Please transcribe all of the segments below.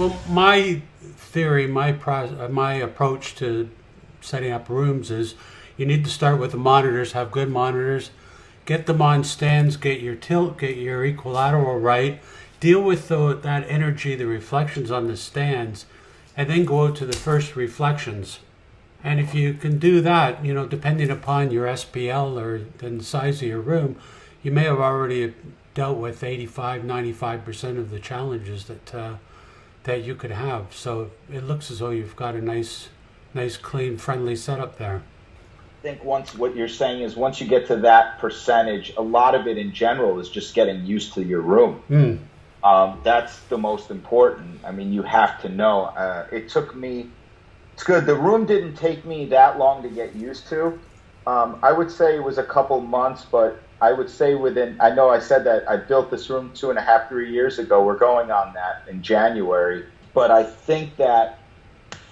Well, my theory, my approach to setting up rooms is you need to start with the monitors, have good monitors, get them on stands, get your tilt, get your equilateral right, deal with that energy, the reflections on the stands, and then go out to the first reflections. And if you can do that, depending upon your SPL or the size of your room, you may have already dealt with 85, 95% of the challenges that you could have. So it looks as though you've got a nice, clean, friendly setup there. I think what you're saying is once you get to that percentage, a lot of it in general is just getting used to your room. That's the most important. I mean, you have to know. It took me, it's good. The room didn't take me that long to get used to. I would say it was a couple months, but I would say I know I said that I built this room 2.5, 3 years ago. We're going on that in January. But I think that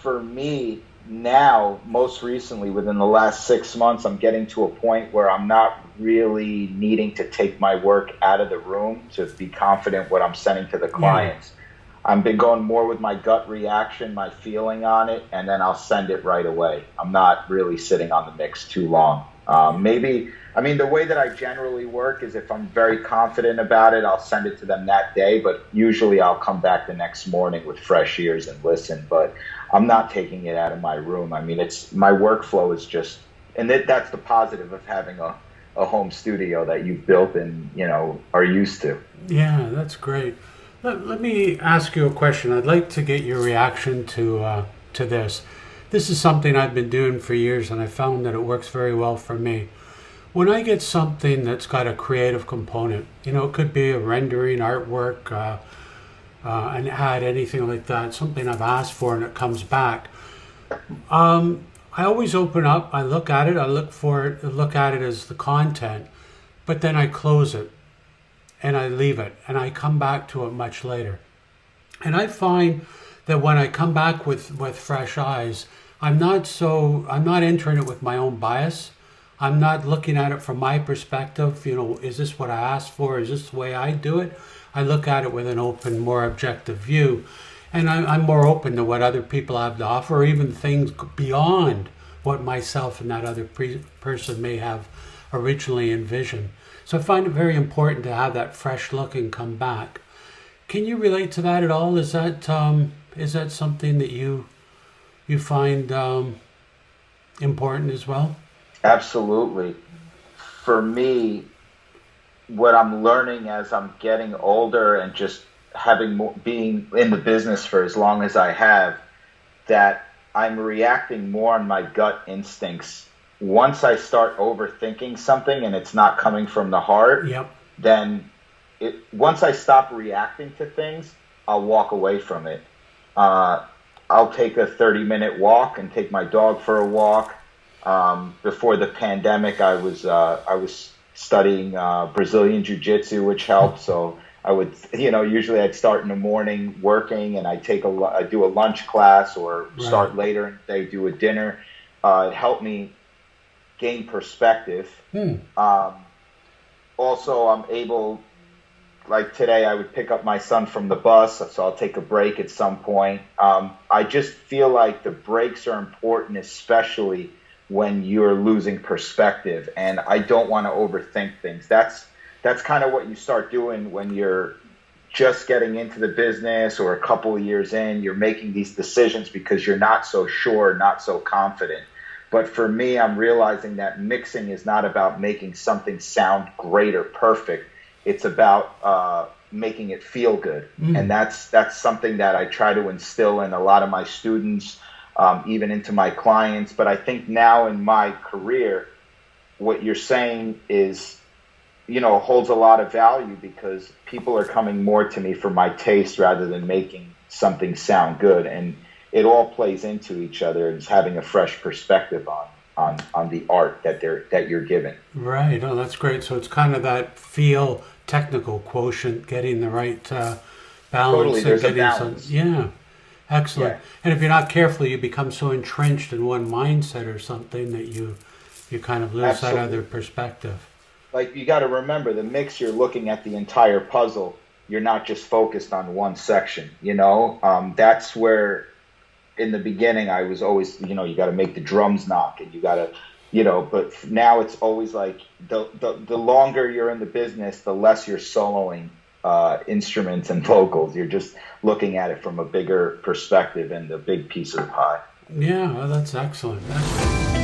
for me now, most recently, within the last 6 months, I'm getting to a point where I'm not really needing to take my work out of the room to be confident what I'm sending to the clients. I've been going more with my gut reaction, my feeling on it, and then I'll send it right away. I'm not really sitting on the mix too long. The way that I generally work is if I'm very confident about it, I'll send it to them that day, but usually I'll come back the next morning with fresh ears and listen, but I'm not taking it out of my room. I mean, my workflow is just, and that's the positive of having a home studio that you've built and, are used to. Yeah, that's great. Let me ask you a question. I'd like to get your reaction to this. This is something I've been doing for years, and I found that it works very well for me. When I get something that's got a creative component, it could be a rendering, artwork, an ad, anything like that, something I've asked for and it comes back. I always open up, I look at it, look at it as the content, but then I close it and I leave it and I come back to it much later. And I find that when I come back with fresh eyes, I'm not entering it with my own bias. I'm not looking at it from my perspective. Is this what I asked for? Is this the way I do it? I look at it with an open, more objective view. And I'm more open to what other people have to offer, or even things beyond what myself and that other person may have originally envisioned. So I find it very important to have that fresh look and come back. Can you relate to that at all? Is that something that you find important as well? Absolutely. For me, what I'm learning as I'm getting older and just being in the business for as long as I have, that I'm reacting more on my gut instincts. Once I start overthinking something and it's not coming from the heart, then once I stop reacting to things, I'll walk away from it. I'll take a 30-minute walk and take my dog for a walk. Before the pandemic, I was studying Brazilian Jiu-Jitsu, which helped. So I would, usually I'd start in the morning working, and I do a lunch class or start later and they do a dinner. It helped me gain perspective. Also, I'm able, like today, I would pick up my son from the bus, so I'll take a break at some point. I just feel like the breaks are important, especially when you're losing perspective, and I don't want to overthink things. That's kind of what you start doing when you're just getting into the business or a couple of years in. You're making these decisions because you're not so sure, not so confident. But for me, I'm realizing that mixing is not about making something sound great or perfect. It's about making it feel good. And that's something that I try to instill in a lot of my students, even into my clients. But I think now in my career, what you're saying is, holds a lot of value because people are coming more to me for my taste rather than making something sound good. And it all plays into each other and having a fresh perspective on the art that you're given. Right. Oh, that's great. So it's kind of that feel technical quotient, getting the right balance. Totally, there's a balance. Excellent. Yeah. And if you're not careful, you become so entrenched in one mindset or something that you kind of lose that other perspective. Like, you got to remember, the mix, you're looking at the entire puzzle. you're not just focused on one section, you know. That's where in the beginning I was always, you know, you got to make the drums knock, and you got to, you know, but now it's always like the longer you're in the business, the less you're soloing instruments and vocals. You're just looking at it from a bigger perspective and the big piece of the pie. Yeah, well, that's excellent. Excellent.